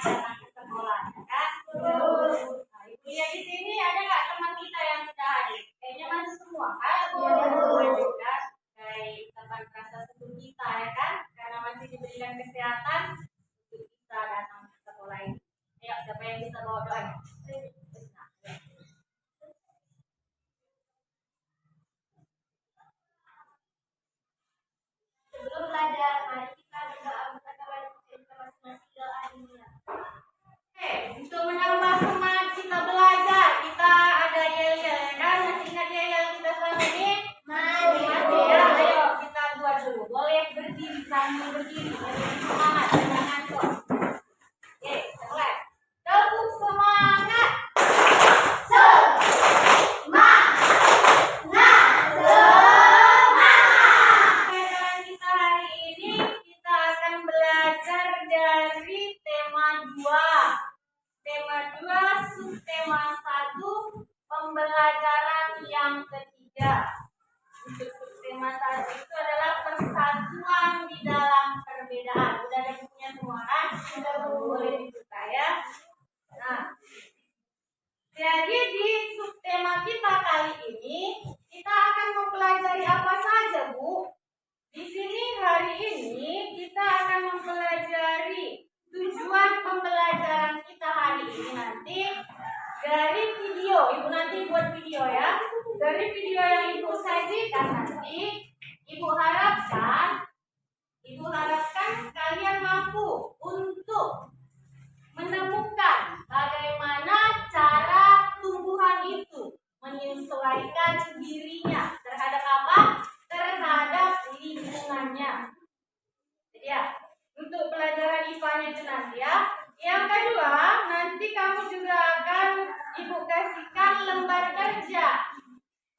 semangat datang ke sekolah, ya kan? Nah, ibu lihat di sini ada nggak teman kita yang sudah hadir? Kayaknya masih semua kan? Kan? Baik, tempat rasa syukur kita ya kan? Karena masih diberikan kesehatan untuk bisa datang ke sekolah ini. Ayo, siapa yang bisa bawa doanya? Sebelum belajar, mari kita berdoa kepada kita masing-masing doa dunia. Oke, untuk menambah semangat kita belajar, kita ada yel-yel ya kan? Masih ingat yel-yel kita selama ini? Masih ya. Ayo kita buat dulu. Boleh berdiri sambil berdiri. Semangat, jangan ngantuk. Oke, kita mulai. Tepuk semangat. Pelajaran kita hari ini kita akan belajar dari tema 2. Tema 2, subtema 1, pembelajaran yang ketiga. Untuk subtema 1 itu adalah persatuan di dalam perbedaan. Udah ada bukunya semua kan? Sudah boleh dibuka ya. Nah, jadi di subtema kita kali ini kita akan mempelajari apa saja, Bu? Di sini hari ini kita akan mempelajari tujuan pembelajaran kita hari ini nanti dari video. Ibu nanti buat video ya. Dari video yang Ibu sajikan nanti, Ibu harapkan kalian mampu untuk menemukan bagaimana cara tumbuhan itu menyesuaikan dirinya terhadap apa? Terhadap lingkungannya. Jadi ya, untuk pelajaran IPA-nya itu nanti ya. Yang kedua, nanti kamu juga akan Ibu kasihkan lembar kerja.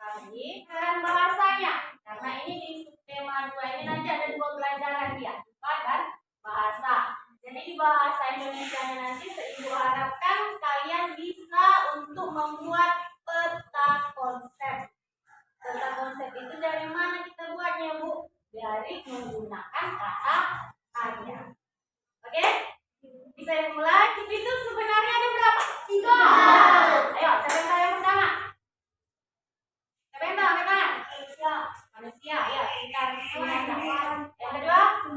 Tapi saran bahasanya, karena ini di subtema 2 ini nanti ada 2 pelajaran ya, IPA dan bahasa. Jadi di bahasa Indonesia nanti Ibu harapkan kalian bisa untuk membuat peta konsep. Peta konsep itu dari mana kita buatnya, Bu? Dari menggunakan kata tanya. Oke? Bisa mulai. Itu sebenarnya ada berapa? 3. Ayo, siapa yang tahu yang pertama? Siapa yang tahu? Angkat tangan. Manusia, ya. Sekitar yang kedua?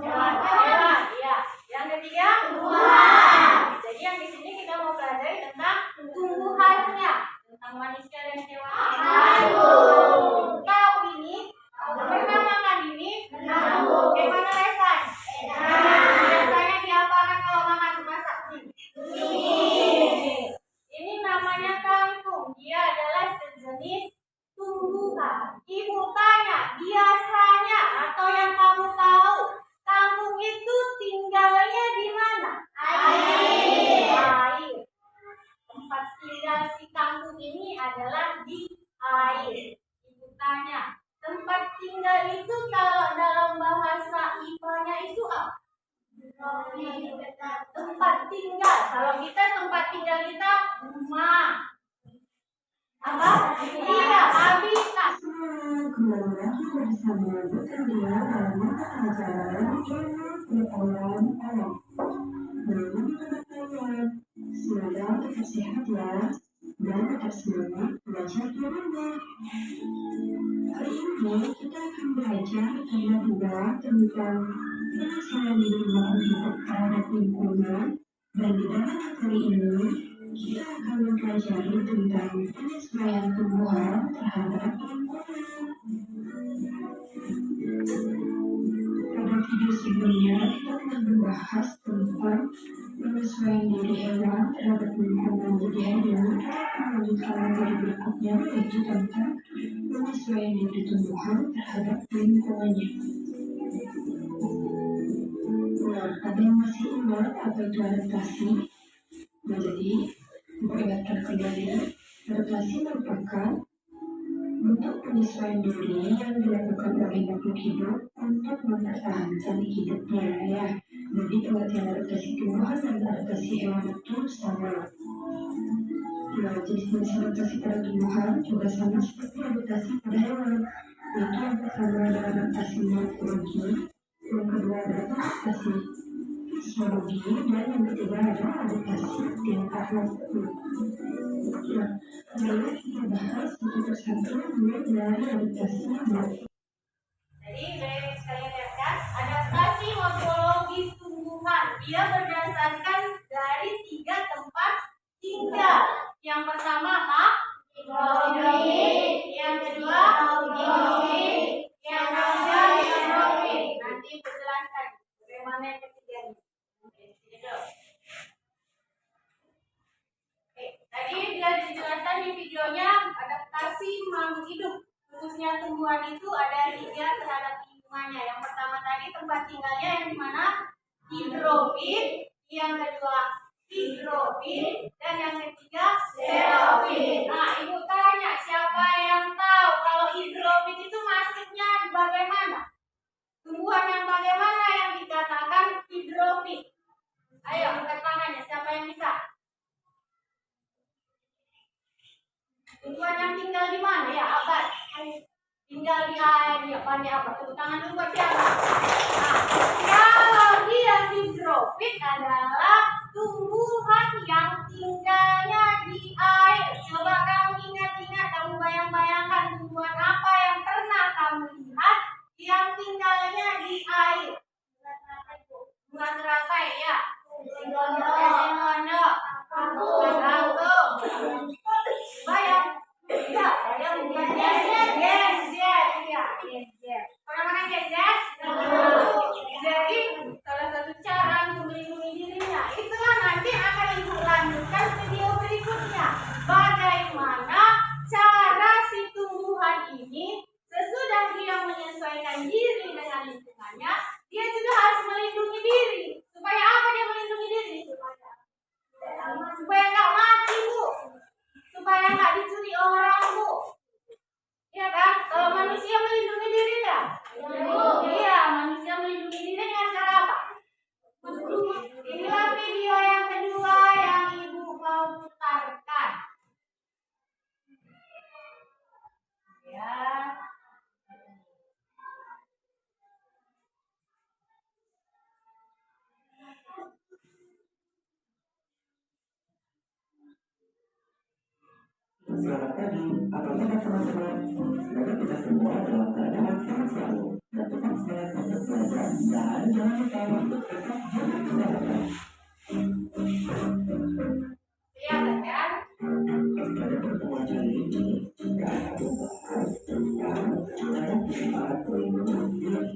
Hewan. Iya. Yang ketiga? Tumbuhan. Jadi yang di sini kita mau pelajari tentang tumbuhannya, tentang manusia dan hewan. Kau ini pernah makan ini? Bagaimana rasanya? Biasanya diapakan kalau makan masak? Ini namanya kangkung. Dia adalah sejenis tumbuhan. Ibu tanya, biasanya atau yang kamu tahu, kangkung itu tinggalnya di mana? Air. Tempat tinggal si kangkung ini adalah di air. Ibu tanya, tempat tinggal itu kalau dalam bahasa IPA-nya itu apa? Tempat tinggal. Kalau kita tempat tinggal kita rumah. Apa? Iya, habitat. Kembali lagi bersama Bukandia dalam mata pelajaran pengetahuan alam. Nama pengetahuan, semoga tetap sehat ya, dan tetap semangat belajar di rumah. Hari ini kita akan belajar tema 2 tentang penyesuaian diri hidup terhadap lingkungan, dan di dalam materi ini kita akan mempelajari tentang penyesuaian tumbuhan terhadap lingkungan. Pada video sebelumnya kita telah membahas tentang penyesuaian diri hewan terhadap lingkungan. Jadi hari ini kita akan melanjutkan materi berikutnya, yaitu tentang penyesuaian diri tumbuhan terhadap lingkungannya. Nah, ada yang masih ingat apa itu adaptasi? Nah, jadi memperingatkan kembali, adaptasi merupakan bentuk penyesuaian diri yang dilakukan oleh makhluk hidup untuk mempertahankan hidupnya ya. Jadi pengertian adaptasi tumbuhan dan adaptasi hewan itu sama. Nah, jenis adaptasi pada tumbuhan juga sama seperti adaptasi pada hewan. Yaitu yang pertama adalah adaptasi morfologi, yang kedua adalah adaptasi sosiologi, dan yang ketiga adalah adaptasi dan adaptasi. Nah, mari kita bahas satu persatu mulai dari adaptasi. Jadi, sekalian lihatkan, adaptasi morfologis tumbuhan. Dia berdasarkan dari 3 tempat tinggal. Yang pertama apa? Hidrofil. Yang kedua hidrofil. Yang ketiga hidrofil. Nanti berjelaskan bagaimana yang ketiganya. Oke, tadi sudah dijelaskan di videonya adaptasi makhluk hidup. Khususnya tumbuhan itu ada 3 terhadap lingkungannya. Yang pertama tadi tempat tinggalnya yang dimana hidrofil, yang kedua hidrofil, dan yang ketiga xerofil. Nah, ibu tanya siapa yang tahu kalau hidrofil itu masuknya di bagaimana? Tumbuhan yang bagaimana yang dikatakan hidrofil? Ayo angkat tangannya, siapa yang bisa? Tumbuhan yang tinggal di mana ya? Abad. Tinggal di air, di apa? Tepuk tangan dulu buat siapa? Nah, kalau dia hidrofil adalah tumbuhan yang tinggalnya di air. Coba kamu ingat-ingat, kamu bayang-bayangkan tumbuhan apa yang pernah kamu lihat yang tinggalnya di air? Bunga teratai ya? Singgono. Kangkung. Bayang. Ya, bayang bukan yes. Mana yes? Jadi salah satu cara untuk melindungi dirinya itulah nanti akan ibu lanjutkan video berikutnya. Bagaimana cara si tumbuhan ini sesudah dia menyesuaikan diri dengan lingkungannya, dia juga harus melindungi diri. Supaya apa dia melindungi diri? Supaya nggak mati, Bu. Supaya nggak dicuri orang, Bu. Iya kan? Kalau manusia melindungi diri nggak? Iya, manusia melindungi diri dengan cara apa? Inilah video yang kedua yang ibu mau putarkan. Ya. Selamat pagi, apa kabar teman-teman? Semoga kita semua dalam keadaan sehat selalu dan tetap semangat untuk belajar dan jangan lupa untuk tetap jaga kesehatan. Lihat kan? Pada pertemuan kali ini, kita akan membahas tentang cara kita melindungi diri.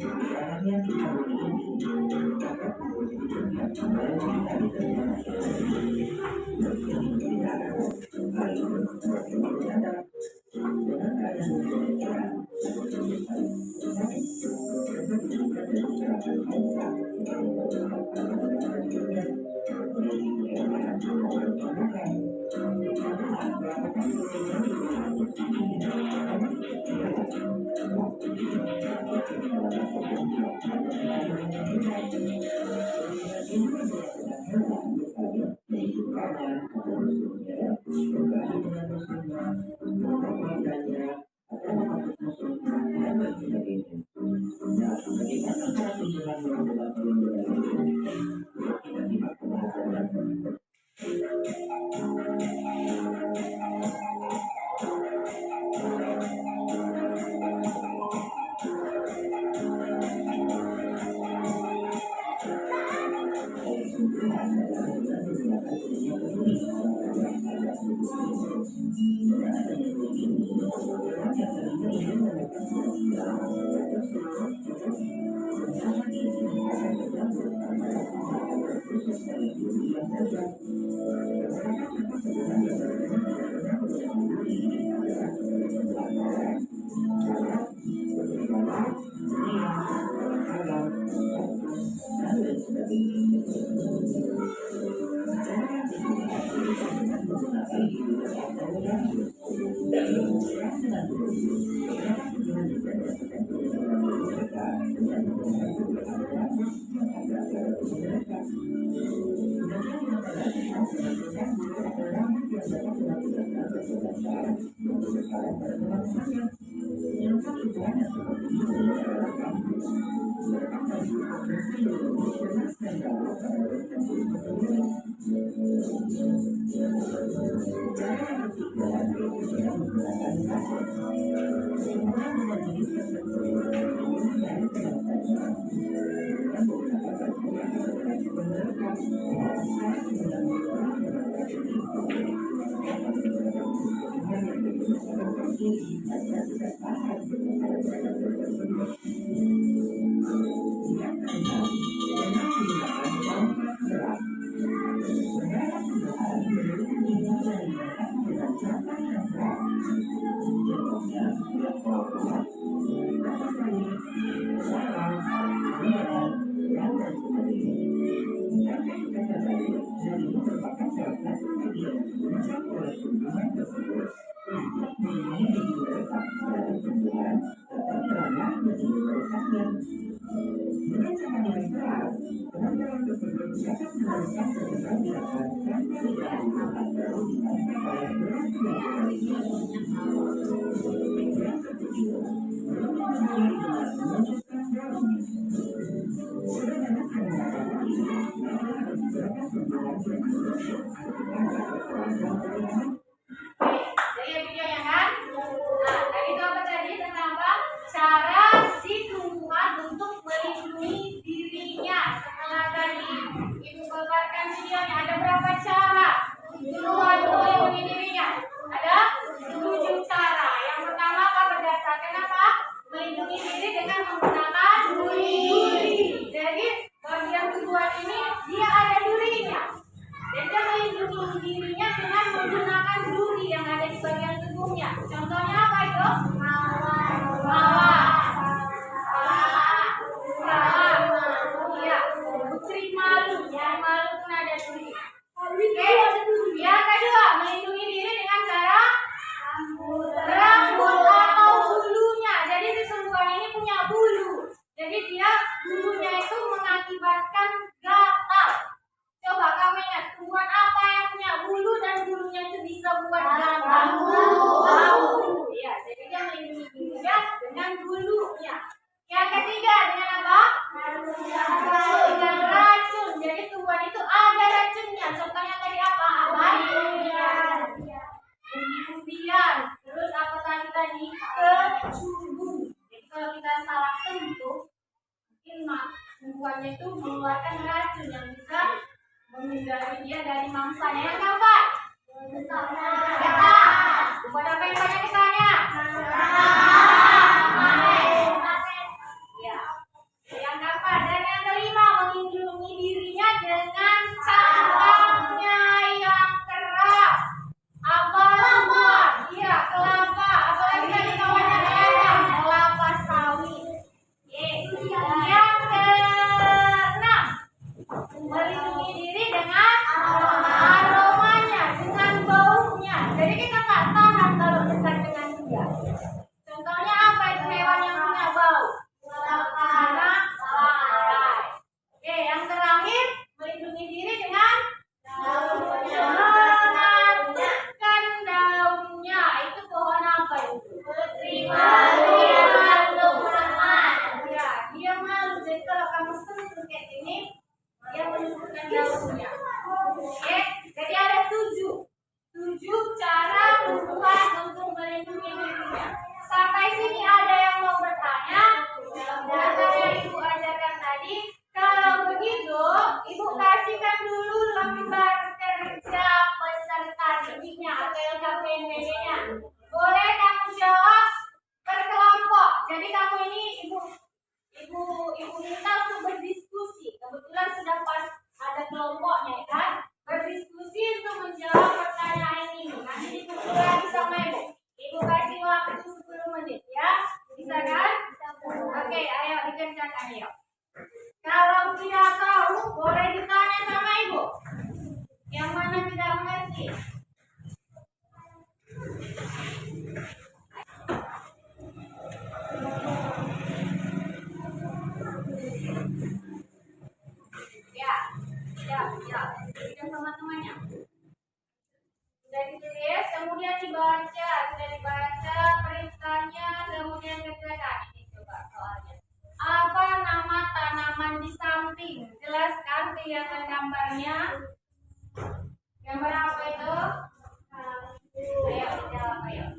Caranya kita melindungi diri dapat mewujudkan kembali kita di tengah masyarakat. Contoh sederhana seperti ini dilakukan lepas dari operasi jelaskan bahwa pada lokasi sendiri. Cara yang ketiga yaitu dengan menggunakan kasus. Semua dengan jenis tertentu ini dari pendapatannya dengan beberapa baju yang berarti menerapkan cara menggunakan orang menggunakan ini. Dengan yang digunakan persis agar tidak paham dengan cara tersebut. Yang keenam, dengan menggunakan contoh berat. Beberapa penggunaan memiliki tinggi dari mereka dengan contoh yang berat. Contohnya, berat, atas tadi, salah, benar, dan sebagainya. Jika kita sadari, dan ini merupakan salah satu bagian yang digunakan oleh penggunaan tersebut untuk melindungi diri mereka dari pembunuhan atau kerana menjadi merusaknya. Dengan cara yang keras, teman-teman tersebut dapat meneruskan perbuatan jahat tanpa didahului atau dipaksa oleh perilaku yang lainnya. Yang ketujuh, belum memulai dengan menunjukkan daunnya. Sebagaimana penerapan ini, ada beberapa pembunuhan yang berlaku ketika kekerasan terlihat. Jadi videonya kan? Nah, tadi itu apa tadi tentang apa? Cara si tumbuhan untuk melindungi dirinya. Setelah tadi ibu paparkan videonya, ada berapa cara tumbuhan untuk melindungi dirinya? Ada 7 cara. Yang pertama apa? Berdasarkan apa? Melindungi diri dengan menggunakan duri. Jadi bagian tumbuhan ini dia ada durinya. Dan dia melindungi dirinya dengan menggunakan duri yang ada di bagian tubuhnya. Contohnya apa itu? Mawar. Iya. Putri malu. Yang malu pun ada duri. Oke. Yang kedua, melindungi diri dengan cara rambut atau bulunya. Jadi si tumbuhan ini punya bulu. Jadi dia bulunya itu mengakibatkan gatal. Coba kamu ingat, tumbuhan apa yang punya bulu dan bulunya itu bisa buat gatal? Bulu. Ya, jadi dia melindungi dirinya dengan bulunya. Yang ketiga, dengan apa? Dengan racun. Jadi tumbuhan itu ada racunnya. Contohnya tadi apa? Umbi-umbian. Terus apa tadi? Kecubung. Jadi kalau kita salah sentuh, mungkin tumbuhannya itu mengeluarkan racun yang bisa menghindari dia dari mangsanya. Yang keempat, getah. Buat apa yang banyak getahnya? Ya. Yang keempat dan yang kelima, melindungi dirinya dengan cangkangnya yang keras. Apa? Iya, kelapa. Apalagi tadi kawannya kelapa sawit. Yang keenam, melindungi diri dengan aromanya, dengan baunya. Jadi kita nggak tahan kalau dekat dengan dia. Contohnya apa itu hewan yang punya bau? Anak lalai. Oke, yang terakhir, melindungi diri dengan mengaturkan daunnya. Itu pohon apa itu? Putri malu seman. Ya, dia malu. Jadi kalau kamu sentuh kayak gini, dia menunjukkan daunnya. Oke, jadi ada 7 cara tumbuhan untuk melindungi dirinya. Sampai sini ada yang mau bertanya? Dari yang ibu ajarkan tadi. Kalau begitu, ibu kasihkan dulu lembar kerja peserta didiknya atau LKPMPD-nya. Boleh kamu jawab berkelompok. Jadi kamu ini ibu minta untuk berdiskusi. Kebetulan sudah pas ada kelompoknya, kan? Berdiskusi untuk menjawab pertanyaan ini. Nanti dikumpul lagi sama ibu. Ibu kasih waktu 10 menit, ya. Bisa kan? Oke, ayo dikerjakan, ayo. Kalau tidak tahu, boleh ditanya sama ibu. Yang mana tidak mengerti? Ya. Tidak sama temannya. Sudah ditulis, kemudian dibaca, sudah dibaca perintahnya, kemudian kerjakan. Ini coba soalnya. Apa nama tanaman di samping? Jelaskan, kelihatan gambarnya. Gambar apa itu? Ayo jawab, ayo.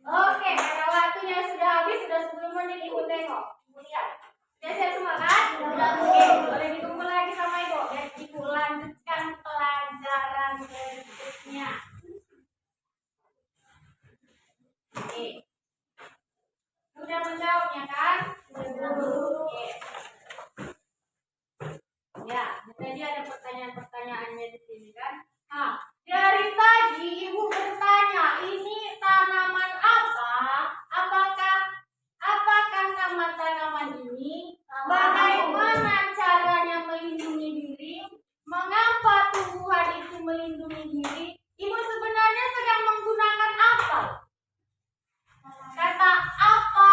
Oke, karena waktunya sudah habis, sudah 10 menit Ibu tengok. Ibu lihat. Sudah siap semua kan? Oke, boleh ditunggu lagi sama Ibu. Dan Ibu lanjutkan pelajaran berikutnya. Oke. Sudah menjawabnya kan? Oke. Ya, tadi ada pertanyaan-pertanyaannya di sini kan? Nah, dari tadi Ibu bertanya, ini tanaman apa? Apakah nama tanaman ini? Bagaimana caranya melindungi diri? Mengapa tumbuhan itu melindungi diri? Ibu sebenarnya sedang menggunakan apa? Kata apa,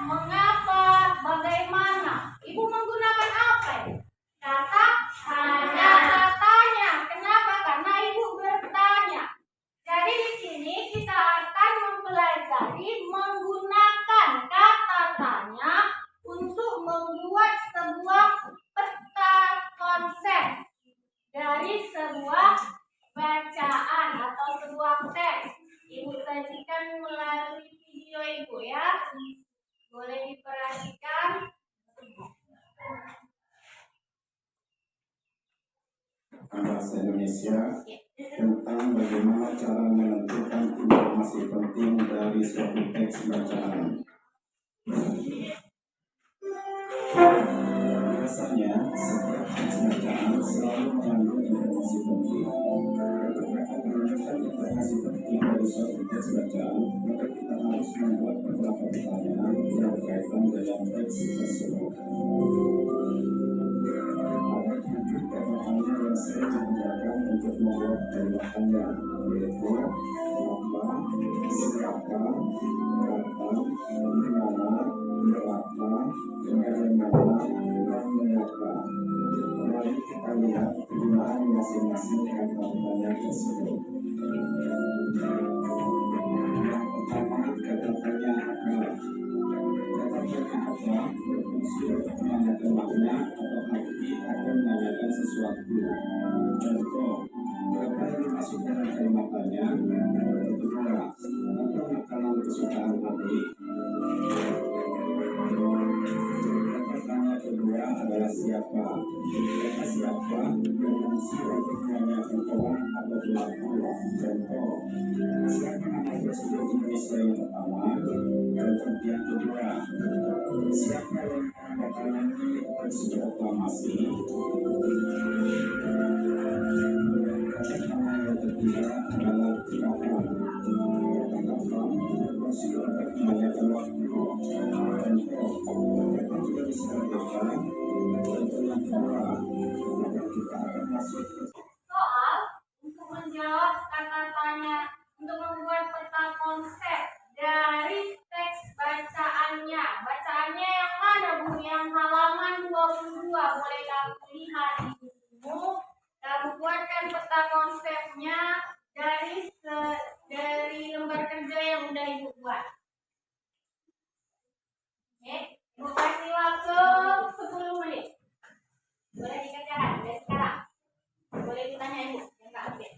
mengapa, bagaimana? Ibu menggunakan apa? Kata tanya. Kenapa? Karena Ibu bertanya. Jadi di sini kita akan mempelajari menggunakan kata tanya untuk membuat sebuah peta konsep dari sebuah bacaan atau sebuah teks. Ibu sajikan melalui video Ibu ya. Boleh diperhatikan. Bahasa Indonesia tentang bagaimana cara menentukan informasi penting dari suatu teks bacaan. Biasanya, setiap teks bacaan selalu mengandung informasi penting. Untuk menemukan informasi penting dari suatu teks bacaan, maka kita harus membuat beberapa pertanyaan yang berkaitan dengan teks tersebut. Ada 7 pertanyaan yang sering digunakan untuk membuat pertanyaannya, yaitu apa, siapa, kapan, di mana, berapa, bagaimana, dan mengapa. Mari kita lihat penggunaan masing-masing kata-kata tersebut. Yang pertama, kata-kata apa. Kata-kata apa berfungsi untuk menanyakan makna atau arti atau menanyakan sesuatu. Contoh, kata yang dimasukkan dalam kalimatnya kedua, apa makanan kesukaan adik? Kata kedua adalah siapa. Kata siapa berfungsi untuk menanyakan orang atau pelaku. Contoh, siapa nama Presiden Indonesia yang pertama? Contoh yang kedua, siapa yang menandatangani Presiden Proklamasi? Kata yang ketiga adalah kapan. Kata kapan berfungsi untuk menanyakan waktu. Contoh, kapan juga disampaikan. Contoh yang kedua, maka kita akan masuk ke Soal untuk menjawab kata tanya, untuk membuat peta konsep dari teks bacaannya. Bacaannya yang mana Bu? Yang halaman 22. Boleh kamu lihat di bukumu. Kamu buatkan peta konsepnya dari lembar kerja yang udah Ibu buat. Oke, Ibu kasih waktu 10 menit. Boleh dikerjakan dari sekarang. Boleh ditanya Ibu yang Kak update.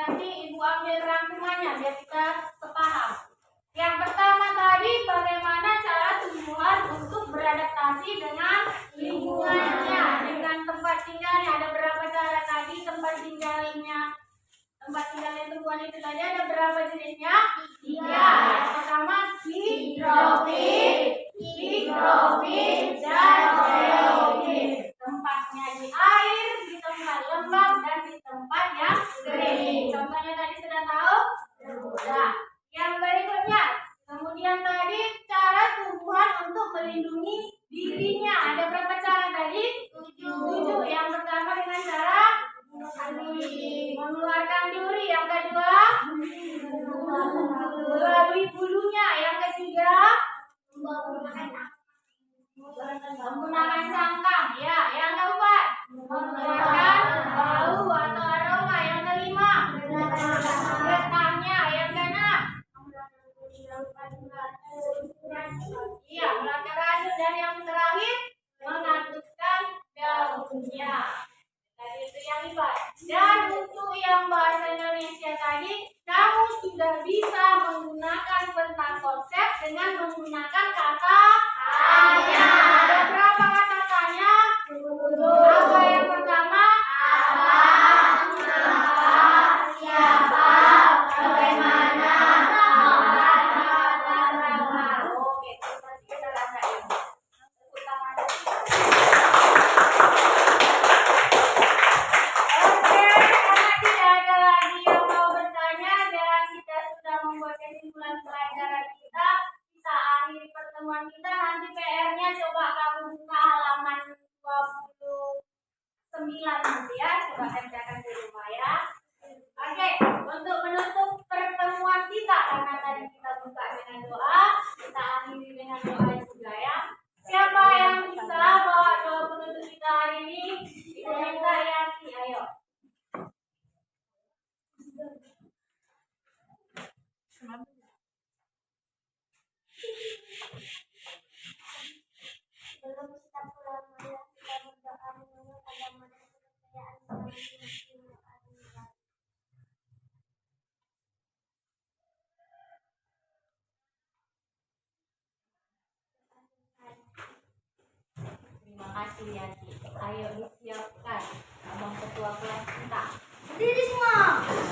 nanti Ibu ambil rangkumannya biar kita sepaham. Yang pertama tadi bagaimana cara tumbuhan untuk beradaptasi dengan lingkungannya, dengan tempat tinggalnya. Ada berapa cara tadi tempat tinggalnya? Tempat tinggalnya tumbuhan itu tadi ada berapa jenisnya? 3. Yang pertama hidrofil, dan xerofil. Tempatnya di air, di tempat lembab, dan di tempat yang kering. Contohnya tadi sudah tahu? Sudah. Yang berikutnya, kemudian tadi cara tumbuhan untuk melindungi dirinya. Ada berapa cara tadi? 7. Yang pertama dengan cara mengeluarkan duri. Yang kedua, melalui bulunya. Yang ketiga, menggunakan cangkang. Ya, yang keempat, mengeluarkan bau atau aroma. Yang kelima, getahnya. Yang keenam, iya, melacak racun. Dan yang terakhir, mengaktifkan daunnya. Tadi itu yang lipat. Dan untuk yang bahasa Indonesia tadi, kamu sudah bisa menggunakan tentang konsep dengan menggunakan kata tanya. Ada berapa kata tanya? Apa yang pertama? Siapa, bagaimana, oke, kita rasain. Tepuk tangan. Oke, karena tidak ada lagi yang mau bertanya dan kita sudah membuat kesimpulan pelajaran kita akhiri pertemuan kita. Nanti PR-nya coba kamu buka halaman 29 nanti ya, coba kerjakan di rumah ya. Oke, untuk menutup pertemuan kita, karena tadi kita buka dengan doa, kita akhiri dengan doa juga ya. Siapa yang bisa bawa doa penutup kita hari ini? Ibu minta Yati, ayo. Sebelum kita pulang malam, kita berdoa menurut agama dan kepercayaan masing-masing. Terima kasih Yati. Ayo disiapkan abang ketua kelas kita. Berdiri semua.